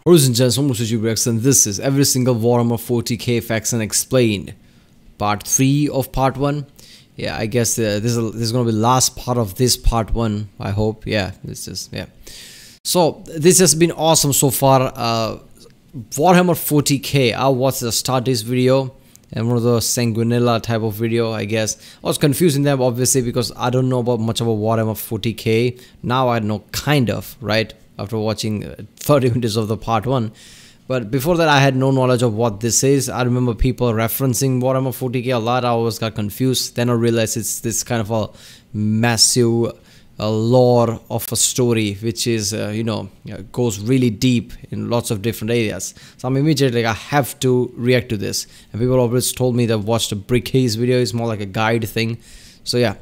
Ladies and gentlemen, and this is every single Warhammer 40k facts and explained, part 3 of part 1. Yeah, I guess this is going to be the last part of this part 1, I hope. Yeah, this is, yeah. So, this has been awesome so far. Warhammer 40k, I watched the start this video, and one of the Sanguinella type of video, I guess. I was confusing them, obviously, because I don't know about much about Warhammer 40k. Now I know, kind of, right? After watching 30 minutes of the part 1. But before that, I had no knowledge of what this is. I remember people referencing Warhammer 40k a lot. I always got confused. Then I realized it's this kind of a massive lore of a story, which is, goes really deep in lots of different areas. So I'm immediately like, I have to react to this. And people always told me that watch the Brick Haze video. It's more like a guide thing. So yeah.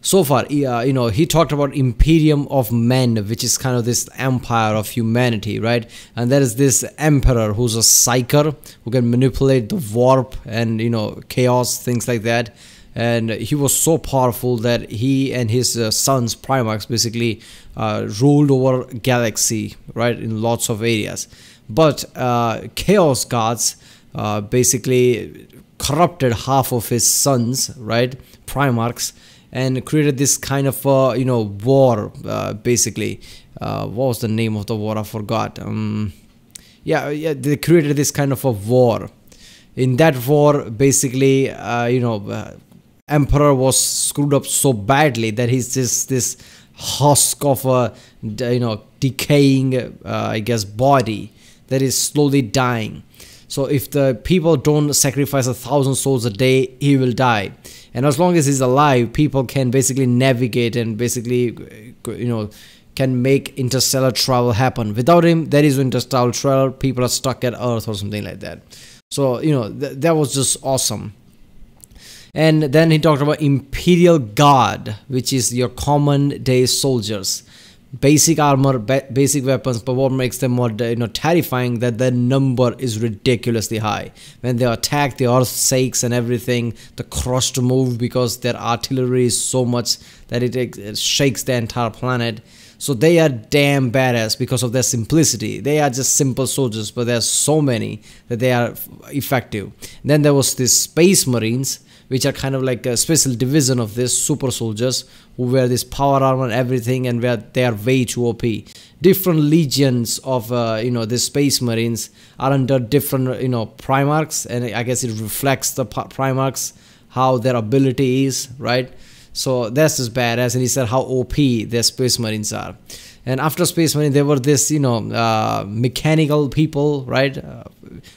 So far, he talked about Imperium of Men, which is kind of this empire of humanity, right? And there is this emperor who's a psyker who can manipulate the warp and, chaos, things like that. And he was so powerful that he and his sons, Primarchs, basically ruled over galaxy, right, in lots of areas. But Chaos Gods basically corrupted half of his sons, right, Primarchs, and created this kind of war, basically. What was the name of the war? I forgot. Yeah, they created this kind of a war. In that war, basically, Emperor was screwed up so badly that he's just this husk of a decaying, I guess, body that is slowly dying. So if the people don't sacrifice 1,000 souls a day, he will die. And as long as he's alive, people can basically navigate and basically, can make interstellar travel happen. Without him, there is no interstellar travel. People are stuck at Earth or something like that. So, that was just awesome. And then he talked about Imperial Guard, which is your common day soldiers. Basic armor, basic weapons, but what makes them more terrifying, that their number is ridiculously high. When they attack, the earth shakes and everything. The crust move because their artillery is so much that it shakes the entire planet. So they are damn badass because of their simplicity. They are just simple soldiers, but there are so many that they are effective. Then there was this Space Marines, which are kind of like a special division of this super soldiers who wear this power armor and everything, and where they are way too OP. Different legions of the Space Marines are under different Primarchs, and I guess it reflects the Primarchs how their ability is, right? So that's just badass. And he said how OP their Space Marines are. And after Space Marine, there were this mechanical people, right,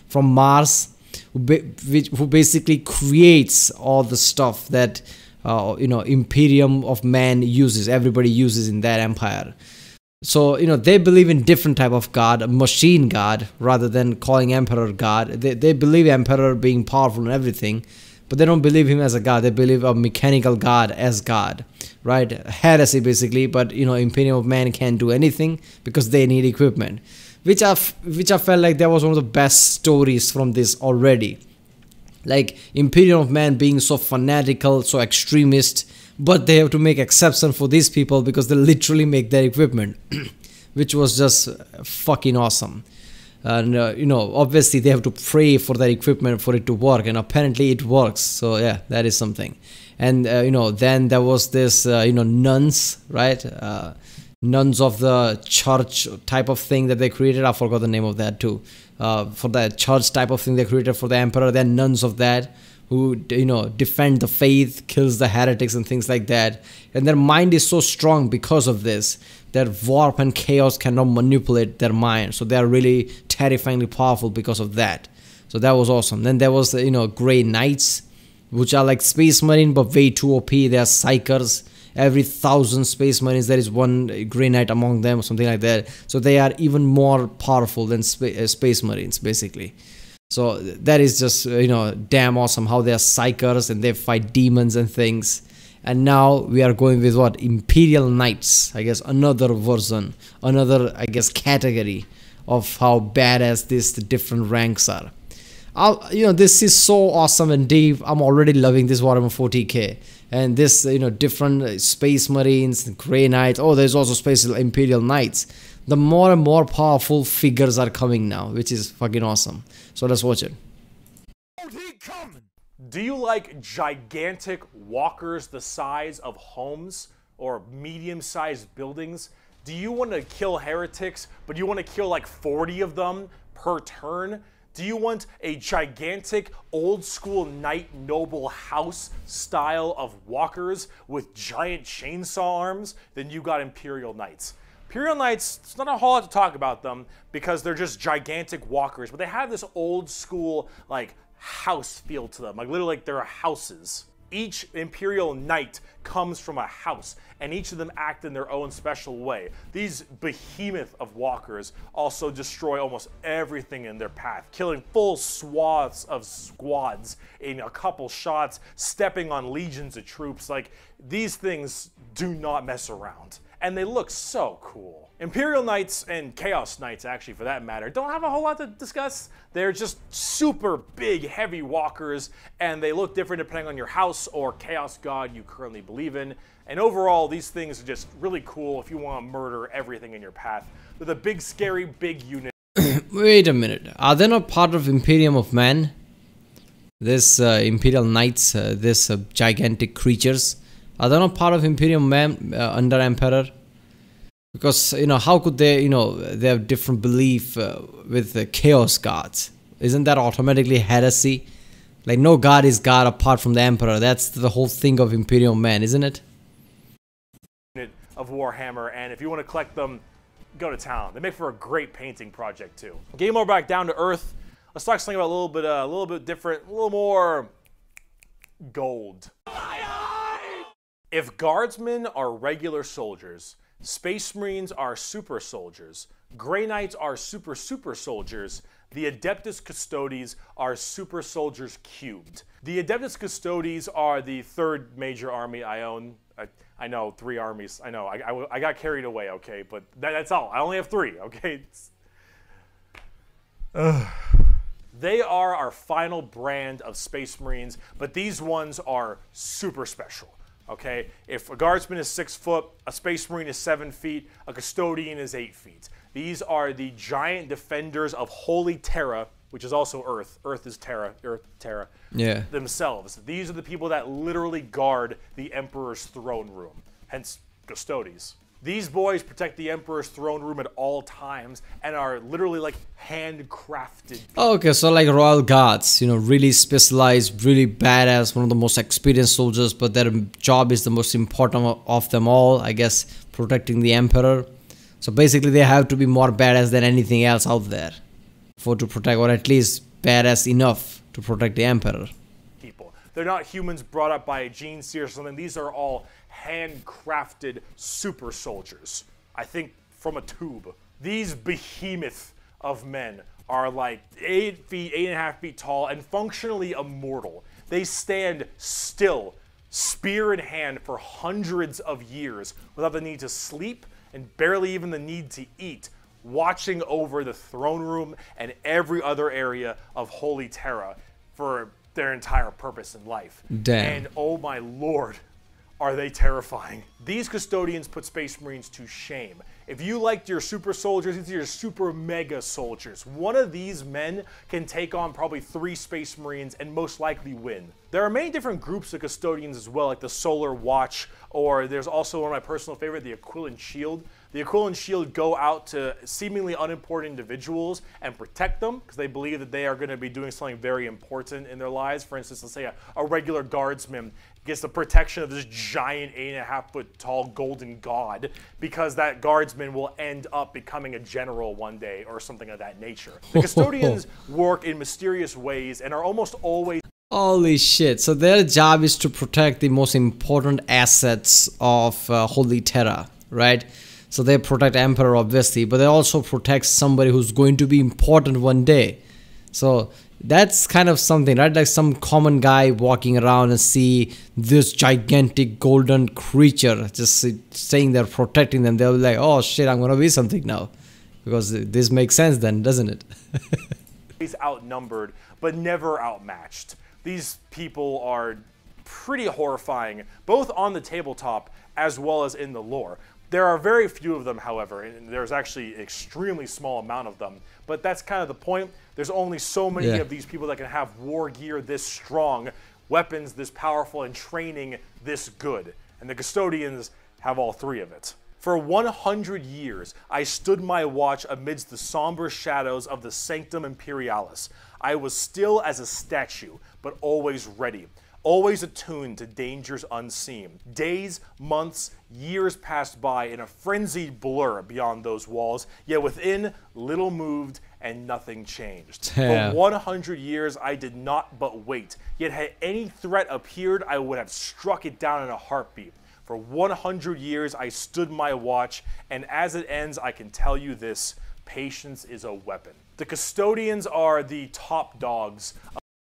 from Mars, who basically creates all the stuff that Imperium of Man uses, everybody uses in that empire. So they believe in different type of god, a machine god, rather than calling Emperor god. They believe Emperor being powerful and everything, but they don't believe him as a god. They believe a mechanical god as god, right? Heresy basically. But Imperium of Man can't do anything because they need equipment. Which I felt like that was one of the best stories from this already. Like Imperium of Man being so fanatical, so extremist, but they have to make exception for these people because they literally make their equipment, which was just fucking awesome. And obviously they have to pray for their equipment for it to work, and apparently it works. So yeah, that is something. And then there was this nuns, right? Nuns of the church type of thing that they created. I forgot the name of that too. For that church type of thing they created for the emperor. They're nuns of that who defend the faith, kills the heretics and things like that. And their mind is so strong because of this. Their warp and chaos cannot manipulate their mind. So they're really terrifyingly powerful because of that. So that was awesome. Then there was the Grey Knights, which are like Space Marine but way too OP. They are psychers. Every 1,000 Space Marines, there is one Grey Knight among them, or something like that. So they are even more powerful than Space Marines, basically. So that is just, damn awesome how they are psychers and they fight demons and things. And now we are going with what? Imperial Knights. I guess another version, another, I guess, category of how badass these different ranks are. This is so awesome and deep. I'm already loving this Warhammer 40k. and this different space marines, Grey Knights. Oh, there's also space Imperial Knights. The more and more powerful figures are coming now, which is fucking awesome. So let's watch it. Do you like gigantic walkers the size of homes or medium-sized buildings? Do you want to kill heretics, but you want to kill like 40 of them per turn? Do you want a gigantic old-school knight noble house style of walkers with giant chainsaw arms? Then you got Imperial Knights. Imperial Knights, it's not a whole lot to talk about them because they're just gigantic walkers, but they have this old-school like house feel to them, like literally like they're houses. Each Imperial Knight comes from a house, and each of them act in their own special way. These behemoth of walkers also destroy almost everything in their path, killing full swaths of squads in a couple shots, stepping on legions of troops. Like, these things do not mess around, and they look so cool. Imperial Knights and Chaos Knights, actually, for that matter, don't have a whole lot to discuss. They're just super big, heavy walkers, and they look different depending on your house or chaos god you currently believe in. And overall, these things are just really cool if you want to murder everything in your path. They're the big, scary, big unit. Wait a minute. Are they not part of Imperium of Man? This Imperial Knights, this gigantic creatures, are they not part of Imperium Man under Emperor? Because, how could they, they have different belief with the chaos gods? Isn't that automatically heresy? Like, no god is god apart from the Emperor. That's the whole thing of Imperium Man, isn't it? Of Warhammer, and if you want to collect them, go to town. They make for a great painting project too. Getting more back down to earth, let's talk something about a little bit different, a little more gold. If guardsmen are regular soldiers, Space Marines are super soldiers, Grey Knights are super soldiers, the Adeptus Custodes are super soldiers cubed. The Adeptus Custodes are the third major army I own. I know, 3 armies. I know, I got carried away, okay? But that's all. I only have 3, okay? They are our final brand of Space Marines, but these ones are super special. Okay, if a guardsman is 6 foot, a Space Marine is 7 feet, a custodian is 8 feet. These are the giant defenders of Holy Terra, which is also Earth. Earth is Terra, Terra. Yeah. Themselves. These are the people that literally guard the Emperor's throne room, hence Custodes. These boys protect the Emperor's throne room at all times and are literally like handcrafted. Okay, so like Royal Guards, really specialized, really badass, one of the most experienced soldiers, but their job is the most important of them all, I guess, protecting the Emperor. So basically they have to be more badass than anything else out there to protect, or at least badass enough to protect the Emperor. People. They're not humans brought up by a gene seer or something. These are all handcrafted super soldiers, I think from a tube. These behemoth of men are like 8 feet, 8.5 feet tall, and functionally immortal. They stand still, spear in hand, for hundreds of years without the need to sleep and barely even the need to eat, watching over the throne room and every other area of Holy Terra for their entire purpose in life. Damn. And oh my lord, are they terrifying. These custodians put Space Marines to shame. If you liked your super soldiers, these are your super mega soldiers. One of these men can take on probably 3 Space Marines and most likely win. There are many different groups of custodians as well, like the Solar Watch, or there's also one of my personal favorite, the Aquilan Shield. The Aquilan Shield go out to seemingly unimportant individuals and protect them because they believe that they are going to be doing something very important in their lives. For instance, let's say a regular guardsman gets the protection of this giant 8.5 foot tall golden god because that guardsman will end up becoming a general one day or something of that nature. The custodians work in mysterious ways and are almost always... Holy shit, so their job is to protect the most important assets of Holy Terra, right? So they protect Emperor obviously, but they also protect somebody who's going to be important one day. So that's kind of something, right? Like some common guy walking around and see this gigantic golden creature just saying they're protecting them. They'll be like, oh shit, I'm gonna be something now. Because this makes sense then, doesn't it? He's outnumbered, but never outmatched. These people are pretty horrifying, both on the tabletop as well as in the lore. There are very few of them, however, and there's actually an extremely small amount of them. But that's kind of the point. There's only so many of these people that can have war gear this strong, weapons this powerful, and training this good. And the Custodians have all three of it. For 100 years, I stood my watch amidst the somber shadows of the Sanctum Imperialis. I was still as a statue, but always ready, always attuned to dangers unseen. Days, months, years passed by in a frenzied blur beyond those walls, yet within, little moved and nothing changed. For 100 years, I did not but wait, yet had any threat appeared, I would have struck it down in a heartbeat. For 100 years, I stood my watch, and as it ends, I can tell you this: patience is a weapon. The Custodians are the top dogs.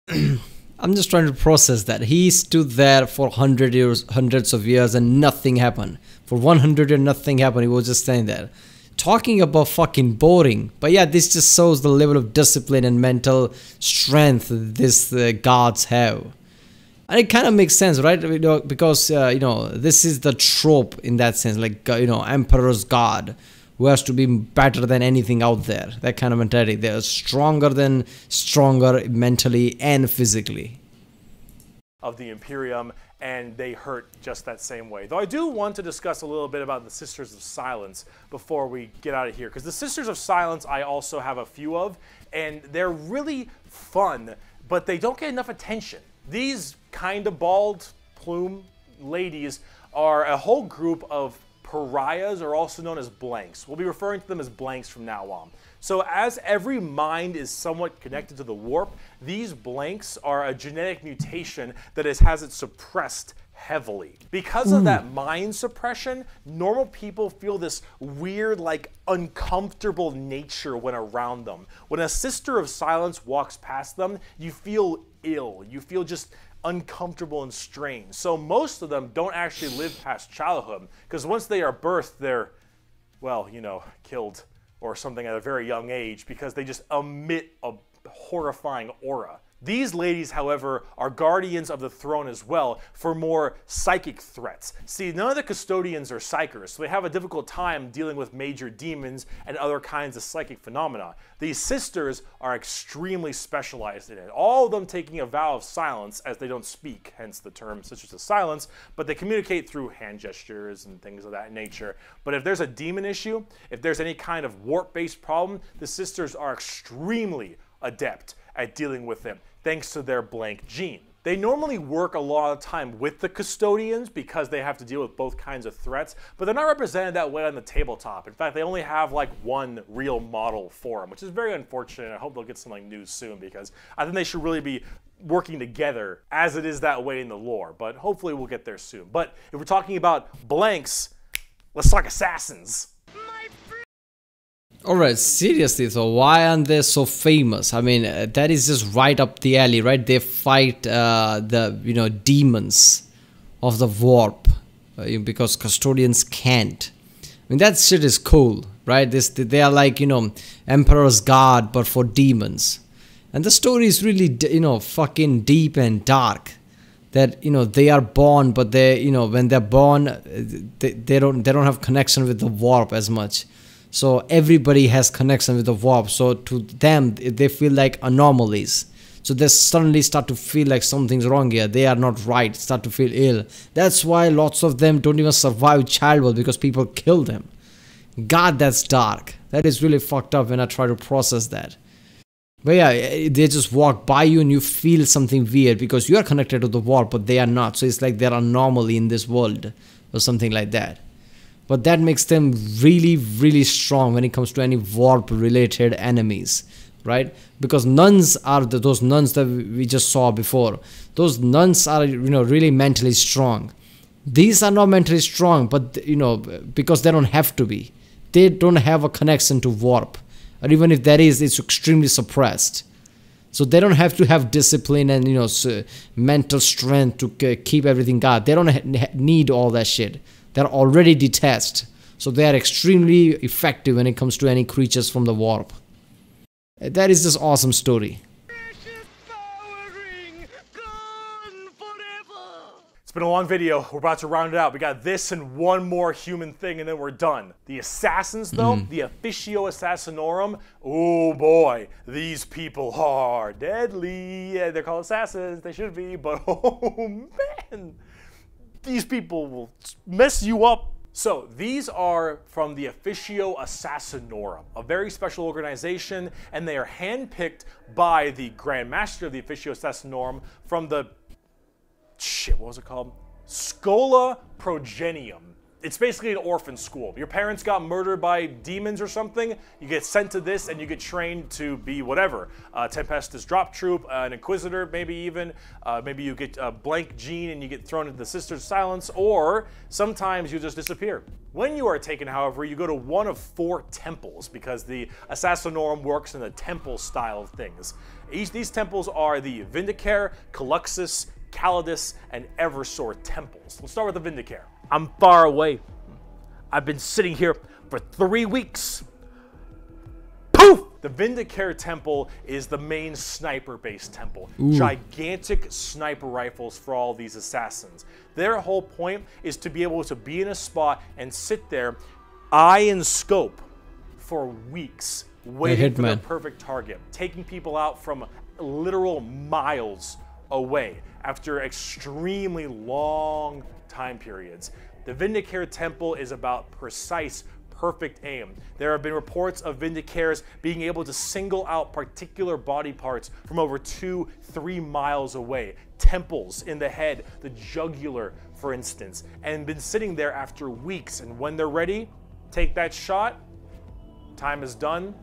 I'm just trying to process that. He stood there for hundreds of years, and nothing happened. For 100 years, nothing happened. He was just standing there. Talking about fucking boring. But yeah, this just shows the level of discipline and mental strength this gods have. And it kind of makes sense, right? Because, this is the trope in that sense. Like, Emperor's God, who has to be better than anything out there. That kind of mentality. They're stronger mentally and physically. Of the Imperium, and they hurt just that same way. Though I do want to discuss a little bit about the Sisters of Silence before we get out of here. Because the Sisters of Silence I also have a few of, and they're really fun, but they don't get enough attention. These kind of bald plume ladies are a whole group of pariahs, or also known as blanks. We'll be referring to them as blanks from now on. So as every mind is somewhat connected to the warp, these blanks are a genetic mutation that has it suppressed heavily. Because of that mind suppression, normal people feel this weird, like, uncomfortable nature when around them. When a Sister of Silence walks past them, you feel ill. You feel just uncomfortable and strange. So most of them don't actually live past childhood, because once they are birthed, they're, well, killed or something at a very young age, because they just emit a horrifying aura. These ladies, however, are guardians of the throne as well for more psychic threats. See, none of the Custodians are psychers, so they have a difficult time dealing with major demons and other kinds of psychic phenomena. These sisters are extremely specialized in it, all of them taking a vow of silence as they don't speak, hence the term Sisters of Silence, but they communicate through hand gestures and things of that nature. But if there's a demon issue, if there's any kind of warp-based problem, the sisters are extremely adept at dealing with them, thanks to their blank gene. They normally work a lot of time with the Custodians because they have to deal with both kinds of threats, but they're not represented that way on the tabletop. In fact, they only have like one real model for them, which is very unfortunate. I hope they'll get something new soon, because I think they should really be working together as it is that way in the lore, but hopefully we'll get there soon. But if we're talking about blanks, let's talk assassins. Alright, seriously though, why aren't they so famous? I mean, that is just right up the alley, right? They fight the demons of the warp, because Custodians can't. I mean, that shit is cool, right? They are like, Emperor's God, but for demons. And the story is really, fucking deep and dark. That, they are born, but they, when they're born, they don't have connection with the warp as much. So everybody has connection with the warp. So to them, they feel like anomalies. So they suddenly start to feel like something's wrong here. They are not right. Start to feel ill. That's why lots of them don't even survive childbirth, because people kill them. God, that's dark. That is really fucked up when I try to process that. But yeah, they just walk by you and you feel something weird because you are connected to the warp, but they are not. So it's like they're an anomaly in this world or something like that. But that makes them really, really strong when it comes to any warp-related enemies, right? Because nuns are those nuns that we just saw before. Those nuns are, really mentally strong. These are not mentally strong, but, because they don't have to be. They don't have a connection to warp. Or even if there is, it's extremely suppressed. So they don't have to have discipline and, mental strength to keep everything going. They don't need all that shit. They're already detached, so they are extremely effective when it comes to any creatures from the warp. That is just awesome story. been a long video. We're about to round it out. We got this and one more human thing, and then we're done. The assassins, though, the Officio Assassinorum, oh boy, these people are deadly. Yeah, they're called assassins. They should be, but oh man, these people will mess you up. So these are from the Officio Assassinorum, a very special organization, and they are handpicked by the Grand Master of the Officio Assassinorum from the, what was it called? Schola Progenium. It's basically an orphan school. Your parents got murdered by demons or something, you get sent to this and you get trained to be whatever. Tempestus Drop Troop, an Inquisitor maybe even. Maybe you get a blank gene and you get thrown into the Sisters of Silence, or sometimes you just disappear. When you are taken, however, you go to one of 4 temples because the Assassinorum works in the temple style of things. These temples are the Vindicare, Caluxus, Calidus, and Eversor temples. Let's start with the Vindicare. I'm far away. I've been sitting here for 3 weeks. Poof! The Vindicare temple is the main sniper-based temple. Gigantic sniper rifles for all these assassins. Their whole point is to be able to be in a spot and sit there, eye and scope, for weeks, waiting for the perfect target, taking people out from literal miles away after extremely long time periods. The Vindicare temple is about precise, perfect aim. There have been reports of Vindicares being able to single out particular body parts from over 2-3 miles away. Temples in the head, the jugular, for instance, and been sitting there after weeks. And when they're ready, take that shot, time is done,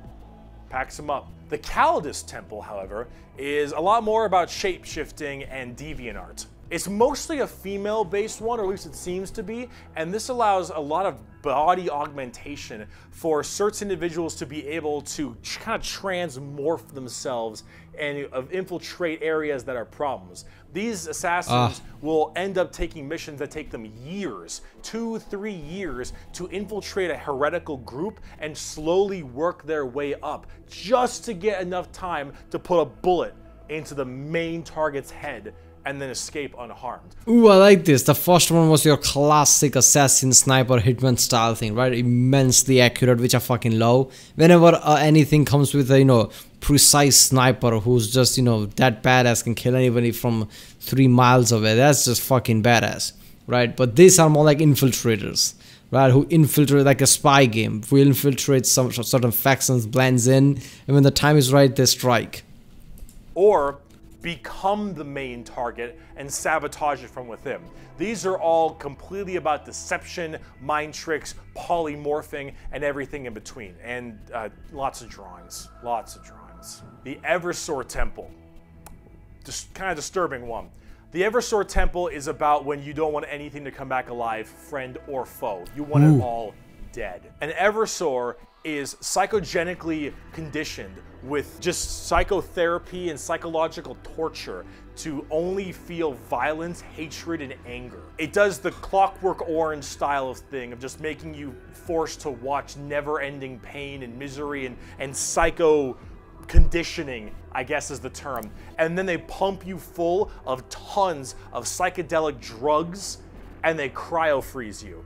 packs them up. The Calidus temple, however, is a lot more about shape-shifting and deviant art. It's mostly a female-based one, or at least it seems to be, and this allows a lot of body augmentation for certain individuals to be able to kind of transmorph themselves and infiltrate areas that are problems. These assassins will end up taking missions that take them years, 2-3 years, to infiltrate a heretical group and slowly work their way up, just to get enough time to put a bullet into the main target's head and then escape unharmed. Ooh, I like this. The first one was your classic assassin sniper hitman style thing, right? Immensely accurate, which I fucking love. Whenever anything comes with a, precise sniper who's just, that badass, can kill anybody from 3 miles away, that's just fucking badass, right? But these are more like infiltrators, right? Who infiltrate, like a spy game. We infiltrate some certain factions, blends in, and when the time is right, they strike. Or become the main target and sabotage it from within. These are all completely about deception, mind tricks, polymorphing, and everything in between. And lots of drawings, lots of drawings. The Eversor Temple, just kind of disturbing one. The Eversor Temple is about when you don't want anything to come back alive, friend or foe. You want it all dead. And Eversor is psychogenically conditioned with just psychotherapy and psychological torture to only feel violence, hatred, and anger. It does the Clockwork Orange style of thing of just making you forced to watch never-ending pain and misery and psycho conditioning, I guess is the term. And then they pump you full of tons of psychedelic drugs and they cryo-freeze you.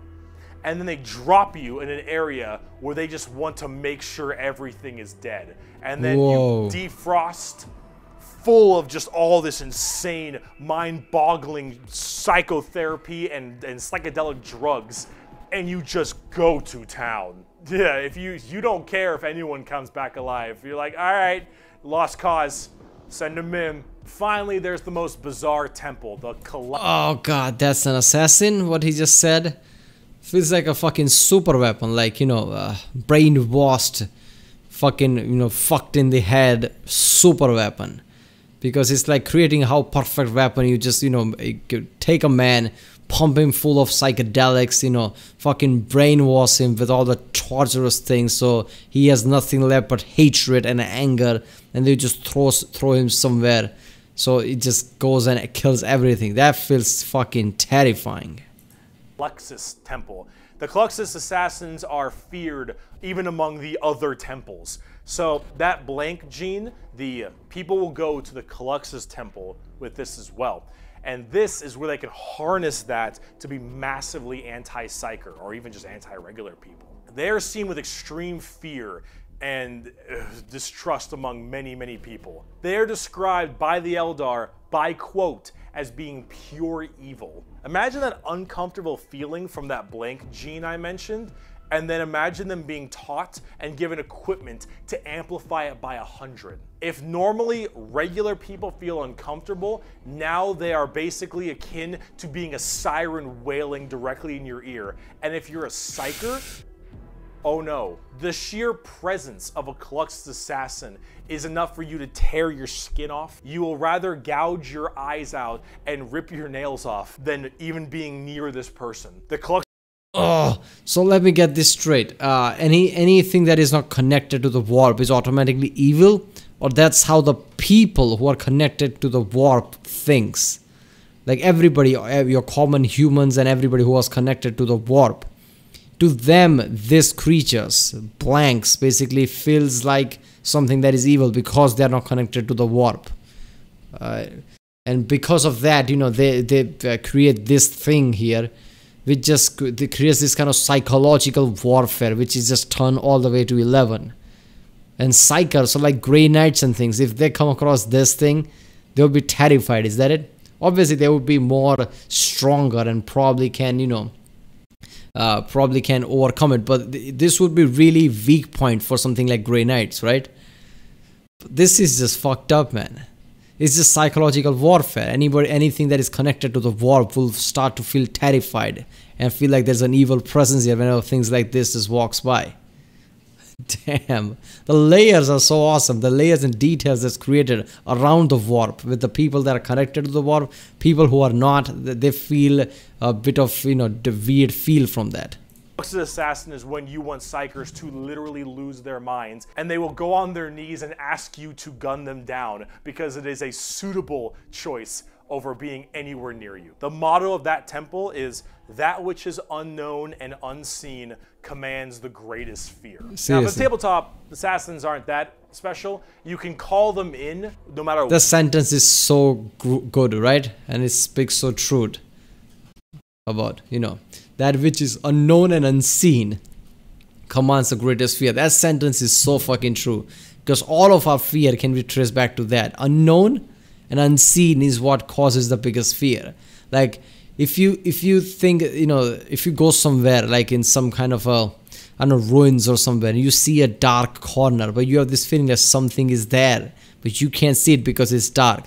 And then they drop you in an area where they just want to make sure everything is dead. And then you defrost, full of just all this insane, mind-boggling psychotherapy and psychedelic drugs, and you just go to town. Yeah, if you don't care if anyone comes back alive. You're like, all right, lost cause, send them in. Finally, there's the most bizarre temple, the Oh god, that's an assassin, what he just said. Feels like a fucking super weapon, like, brainwashed, fucking, fucked in the head super weapon. Because it's like creating how perfect weapon. You just, take a man, pump him full of psychedelics, fucking brainwash him with all the torturous things, so he has nothing left but hatred and anger, and they just throw him somewhere, so it just goes and it kills everything. That feels fucking terrifying. Caluxus Temple. The Caluxus assassins are feared even among the other temples. So that blank gene, the people will go to the Caluxus Temple with this as well. And this is where they can harness that to be massively anti-psyker or even just anti-regular people. They are seen with extreme fear and distrust among many, many people. They are described by the Eldar by quote as being pure evil. Imagine that uncomfortable feeling from that blank gene I mentioned, and then imagine them being taught and given equipment to amplify it by 100. If normally regular people feel uncomfortable, now they are basically akin to being a siren wailing directly in your ear. And if you're a psyker, oh no, the sheer presence of a Caluxus assassin is enough for you to tear your skin off. You will rather gouge your eyes out and rip your nails off than even being near this person. The Caluxus. Oh, so let me get this straight. Anything that is not connected to the warp is automatically evil, or that's how the people who are connected to the warp thinks. Like everybody, your common humans and everybody who was connected to the warp, to them, these creatures, blanks, basically feels like something that is evil because they are not connected to the warp. And because of that, you know, they create this thing here, which just creates this kind of psychological warfare, which is just turned all the way to 11. And psychers, so like Grey Knights and things, if they come across this thing, they'll be terrified. Is that it? Obviously, they would be more stronger and probably can, you know, probably can overcome it, but this would be really weak point for something like Grey Knights, right? This is just fucked up, man. It's just psychological warfare. Anything that is connected to the warp will start to feel terrified and feel like there's an evil presence here whenever things like this just walks by. Damn, the layers are so awesome. The layers and details that's created around the warp with the people that are connected to the warp, people who are not, they feel a bit of, you know, the weird feel from that. Caluxus assassin is when you want psychers to literally lose their minds, and they will go on their knees and ask you to gun them down because it is a suitable choice over being anywhere near you. The motto of that temple is, that which is unknown and unseen commands the greatest fear. Seriously. Now, for the tabletop, assassins aren't that special. You can call them in no matter what. The sentence is so good, right? And it speaks so truth about, you know, that which is unknown and unseen commands the greatest fear. That sentence is so fucking true, because all of our fear can be traced back to that. Unknown and unseen is what causes the biggest fear. Like if you think, you know, if you go somewhere like in some kind of a, I don't know, ruins or somewhere, and you see a dark corner, but you have this feeling that something is there, but you can't see it because it's dark.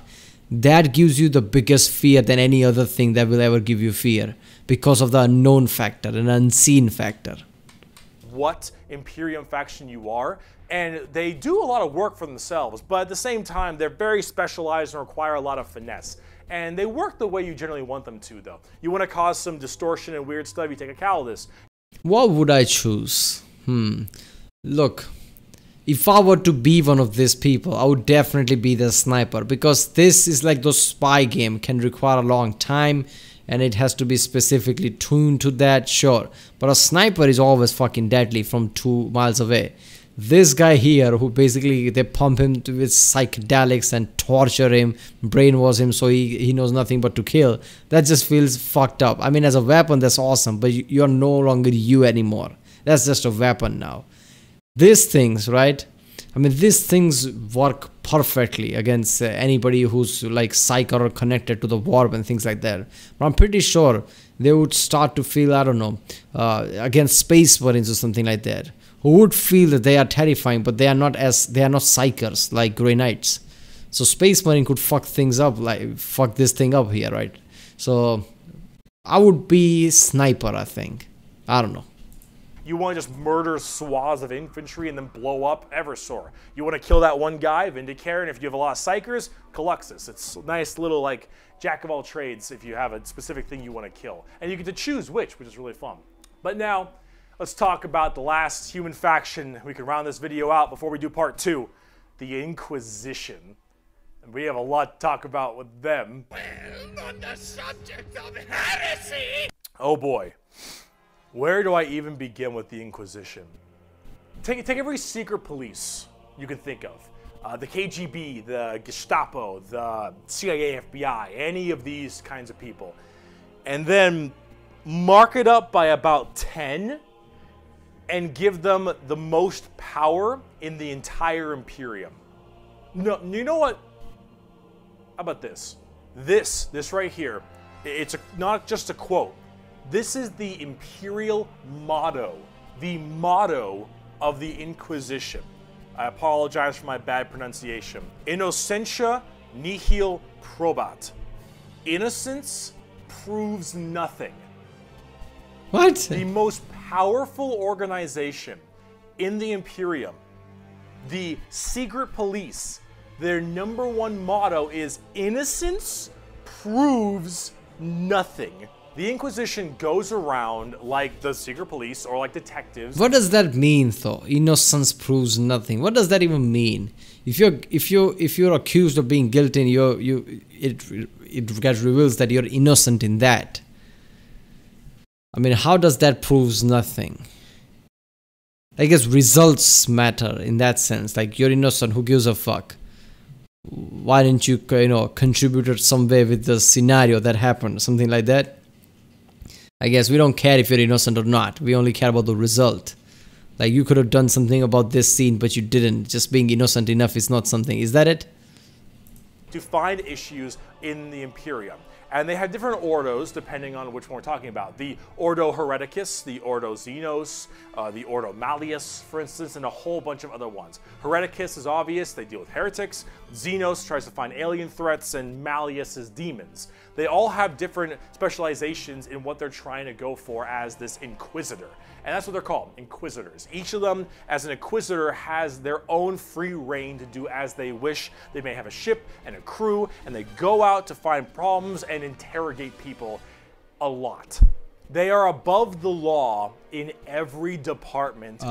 That gives you the biggest fear than any other thing that will ever give you fear, because of the unknown factor and unseen factor. What Imperium faction you are, and they do a lot of work for themselves, but at the same time they're very specialized and require a lot of finesse, and they work the way you generally want them to, though. You want to cause some distortion and weird stuff, you take a Calidus. What would I choose? Look, if I were to be one of these people, I would definitely be the sniper, because this is like those spy game, can require a long time and it has to be specifically tuned to that, sure, but a sniper is always fucking deadly from 2 miles away. This guy here, who basically they pump him with psychedelics and torture him, brainwash him so he knows nothing but to kill, that just feels fucked up. I mean, as a weapon that's awesome, but you're no longer you anymore. That's just a weapon now. These things, right? I mean, these things work perfectly against anybody who's like psych or connected to the warp and things like that. But I'm pretty sure they would start to feel, I don't know, against Space Marines or something like that, who would feel that they are terrifying, but they are not psychers like Grey Knights. So Space Marine could fuck things up, like fuck this thing up here, right? So I would be sniper, I think. I don't know. You want to just murder swaths of infantry and then blow up Eversor. You want to kill that one guy, Vindicator, and if you have a lot of psychers, Caluxus. It's a nice little like jack of all trades if you have a specific thing you want to kill. And you get to choose which is really fun. But now, let's talk about the last human faction. We can round this video out before we do part 2, the Inquisition. And we have a lot to talk about with them. Well, on the subject of heresy! Oh boy. Where do I even begin with the Inquisition? Take every secret police you can think of. the KGB, the Gestapo, the CIA, FBI, any of these kinds of people. And then mark it up by about 10 and give them the most power in the entire Imperium. No, you know what? How about this? This right here, it's not just a quote. This is the imperial motto, the motto of the Inquisition. I apologize for my bad pronunciation. Innocentia nihil probat. Innocence proves nothing. What? The most powerful organization in the Imperium, the secret police, their #1 motto is innocence proves nothing. The Inquisition goes around like the secret police or like detectives. What does that mean, though? Innocence proves nothing. What does that even mean? If you're accused of being guilty, it gets reveals that you're innocent in that. I mean, how does that proves nothing? I guess results matter in that sense. Like, you're innocent, who gives a fuck? Why didn't you, contributed some way with the scenario that happened, something like that? I guess we don't care if you're innocent or not. We only care about the result. Like, you could have done something about this scene, but you didn't. Just being innocent enough is not something. Is that it? To find issues in the Imperium. And they have different ordos depending on which one we're talking about. The Ordo Hereticus, the Ordo Xenos, the Ordo Malleus, for instance, and a whole bunch of other ones. Hereticus is obvious, they deal with heretics. Xenos tries to find alien threats, and Malleus is demons. They all have different specializations in what they're trying to go for as this Inquisitor. And that's what they're called, Inquisitors. Each of them, as an Inquisitor, has their own free reign to do as they wish. They may have a ship and a crew, and they go out to find problems and interrogate people a lot. They are above the law in every department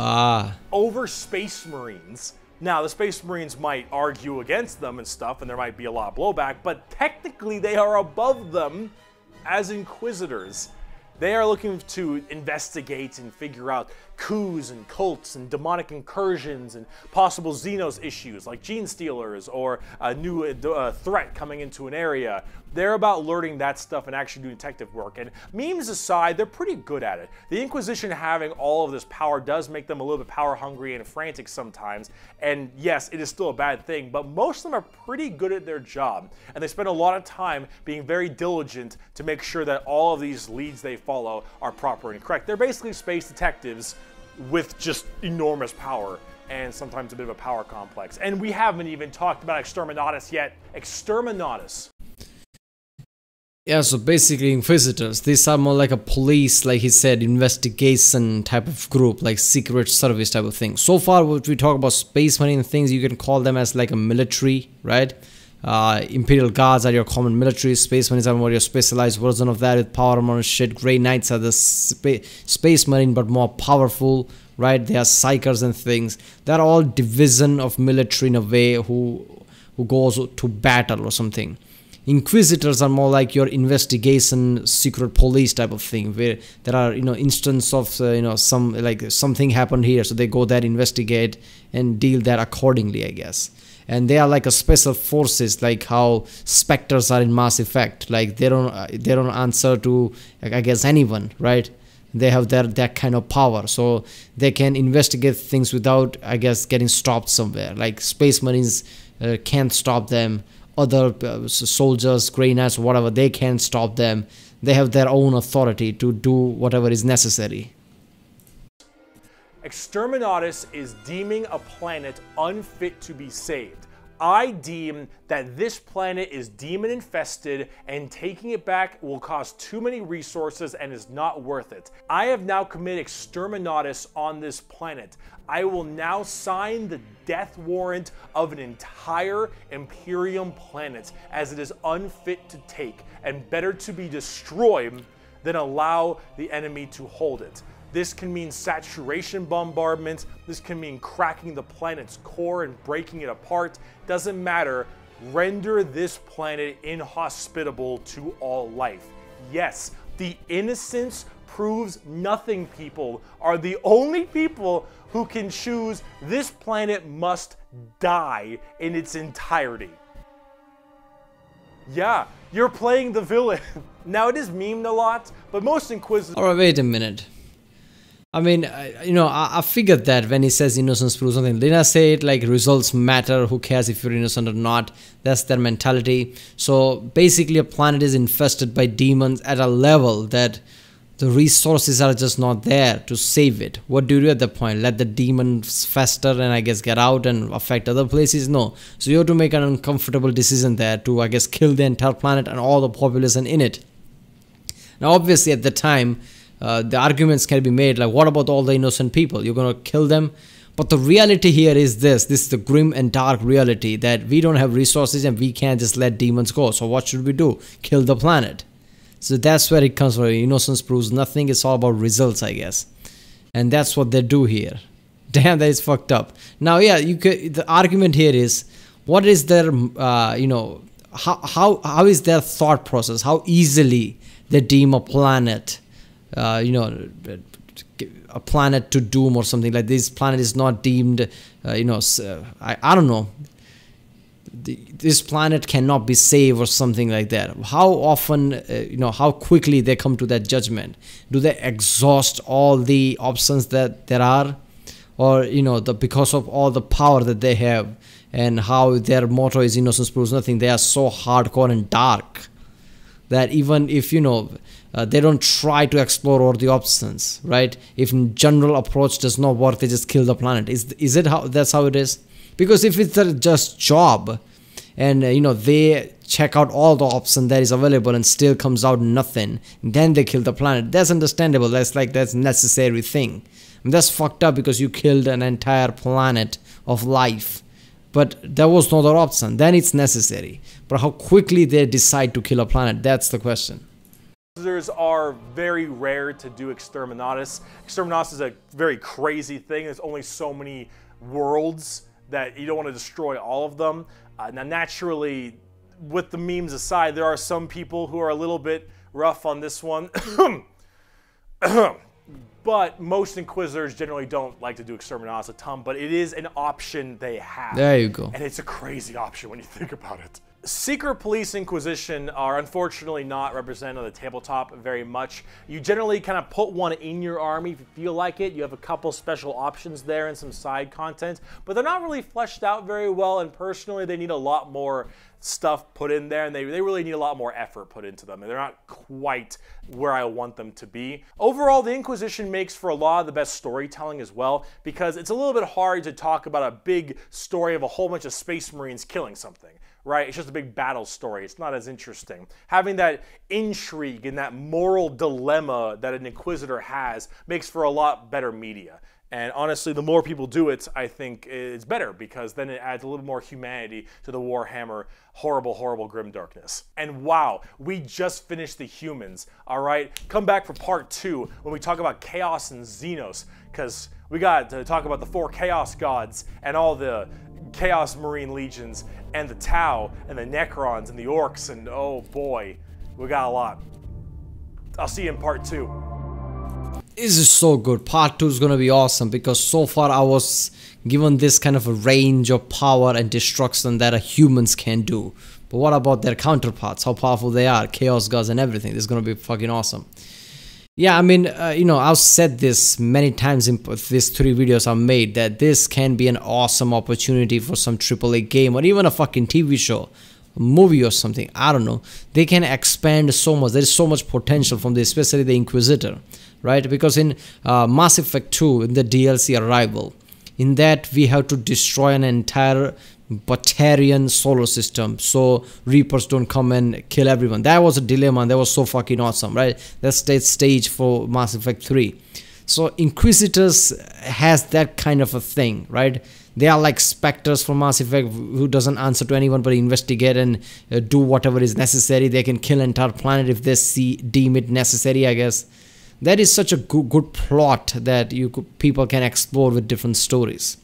over Space Marines. Now, the Space Marines might argue against them and stuff, and there might be a lot of blowback, but technically they are above them as Inquisitors. They are looking to investigate and figure out coups and cults and demonic incursions and possible Xenos issues like gene stealers or a new threat coming into an area. They're about learning that stuff and actually doing detective work. And memes aside, they're pretty good at it. The Inquisition having all of this power does make them a little bit power hungry and frantic sometimes. And yes, it is still a bad thing, but most of them are pretty good at their job. And they spend a lot of time being very diligent to make sure that all of these leads they follow are proper and correct. They're basically space detectives with just enormous power and sometimes a bit of a power complex. And we haven't even talked about Exterminatus yet. Exterminatus. Yeah, so basically Inquisitors, these are more like a police, like he said, investigation type of group, like secret service type of thing. So far, what we talk about Space Marine things, you can call them as like a military, right? Imperial Guards are your common military, Space Marines are more your specialized version of that with power armor and shit. Grey Knights are the Space Marine but more powerful, right? They are psychers and things. They're all division of military in a way who goes to battle or something. Inquisitors are more like your investigation secret police type of thing, where there are instance of some like something happened here, so they go there, investigate and deal that accordingly, I guess. And they are like a special forces, like how Spectres are in Mass Effect. Like they don't answer to, I guess, anyone, right? They have that kind of power, so they can investigate things without, I guess, getting stopped somewhere. Like Space Marines can't stop them. Other soldiers, Grey Knights, whatever, they can't stop them. They have their own authority to do whatever is necessary. Exterminatus is deeming a planet unfit to be saved. I deem that this planet is demon infested and taking it back will cost too many resources and is not worth it. I have now committed Exterminatus on this planet. I will now sign the death warrant of an entire Imperium planet as it is unfit to take and better to be destroyed than allow the enemy to hold it. This can mean saturation bombardment, this can mean cracking the planet's core and breaking it apart. Doesn't matter, render this planet inhospitable to all life. Yes, the innocence proves nothing people are the only people who can choose this planet must die in its entirety. Yeah, you're playing the villain. Now it is memed a lot, but most Inquisitors... Alright, wait a minute. I mean, I figured that when he says innocence proves nothing. Didn't I say it like results matter, who cares if you're innocent or not? That's their mentality. So basically a planet is infested by demons at a level that the resources are just not there to save it. What do you do at that point? Let the demons fester and I guess get out and affect other places? No. So you have to make an uncomfortable decision there to I guess kill the entire planet and all the population in it. Now obviously at the time, the arguments can be made like, what about all the innocent people? You're gonna kill them? But the reality here is this is the grim and dark reality that we don't have resources and we can't just let demons go. So what should we do? Kill the planet. So that's where it comes from. Innocence proves nothing. It's all about results, I guess. And that's what they do here. Damn, that is fucked up. Now, yeah, the argument here is, what is their, how is their thought process? How easily they deem a planet, a planet to doom or something like this. Planet is not deemed, I don't know. This planet cannot be saved or something like that. How often, how quickly they come to that judgment? Do they exhaust all the options that there are? Or, because of all the power that they have and how their motto is innocence proves nothing, they are so hardcore and dark that even if, they don't try to explore all the options, right? If general approach does not work, they just kill the planet. Is it how that's how it is? Because if it's a just job and they check out all the options that is available and still comes out nothing, then they kill the planet. That's understandable. That's necessary thing. And that's fucked up because you killed an entire planet of life. But there was no other option. Then it's necessary. But how quickly they decide to kill a planet, that's the question. Inquisitors are very rare to do Exterminatus. Exterminatus is a very crazy thing. There's only so many worlds that you don't want to destroy all of them. Now, naturally, with the memes aside, there are some people who are a little bit rough on this one. But most Inquisitors generally don't like to do Exterminatus a ton, but it is an option they have. There you go. And it's a crazy option when you think about it. Secret Police Inquisition are unfortunately not represented on the tabletop very much. You generally kind of put one in your army if you feel like it. You have a couple special options there and some side content, but they're not really fleshed out very well, and personally they need a lot more stuff put in there, and they really need a lot more effort put into them, and they're not quite where I want them to be. Overall, the Inquisition makes for a lot of the best storytelling as well, because it's a little bit hard to talk about a big story of a whole bunch of Space Marines killing something. Right? It's just a big battle story. It's not as interesting. Having that intrigue and that moral dilemma that an Inquisitor has makes for a lot better media. And honestly, the more people do it, I think it's better, because then it adds a little more humanity to the Warhammer horrible, horrible grim darkness. And wow, we just finished the humans, all right? Come back for part 2 when we talk about Chaos and Xenos, because we got to talk about the 4 Chaos Gods and all the Chaos Marine Legions and the Tau and the Necrons and the Orcs, and oh boy, we got a lot. I'll see you in part 2. This is so good. Part 2 is gonna be awesome, because so far I was given this kind of a range of power and destruction that humans can do. But what about their counterparts? How powerful they are, Chaos Gods and everything. This is gonna be fucking awesome. Yeah, I mean, I've said this many times in these 3 videos I've made, that this can be an awesome opportunity for some AAA game or even a fucking TV show, a movie or something. I don't know. They can expand so much. There is so much potential from this, especially the Inquisitor, right? Because in Mass Effect 2, in the DLC Arrival, in that we have to destroy an entire Batarian solar system so Reapers don't come and kill everyone. That was a dilemma, and that was so fucking awesome, right? That's the stage for Mass Effect 3. So Inquisitors has that kind of a thing, right? They are like specters from Mass Effect, who doesn't answer to anyone but investigate and do whatever is necessary. They can kill an entire planet if they deem it necessary, I guess. That is such a good plot that people can explore with different stories.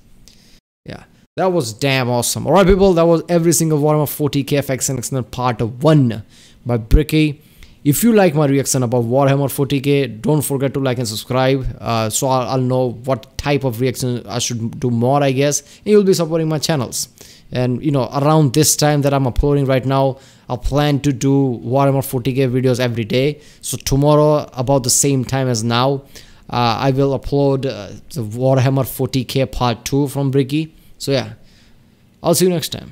Yeah. That was damn awesome. Alright people, that was every single Warhammer 40k FX and Extended Part 1 by Bricky. If you like my reaction about Warhammer 40k, don't forget to like and subscribe, so I'll know what type of reaction I should do more, I guess. And you'll be supporting my channels. And you know, around this time that I'm uploading right now, I plan to do Warhammer 40k videos every day. So tomorrow, about the same time as now, I will upload the Warhammer 40k part 2 from Bricky. So yeah, I'll see you next time.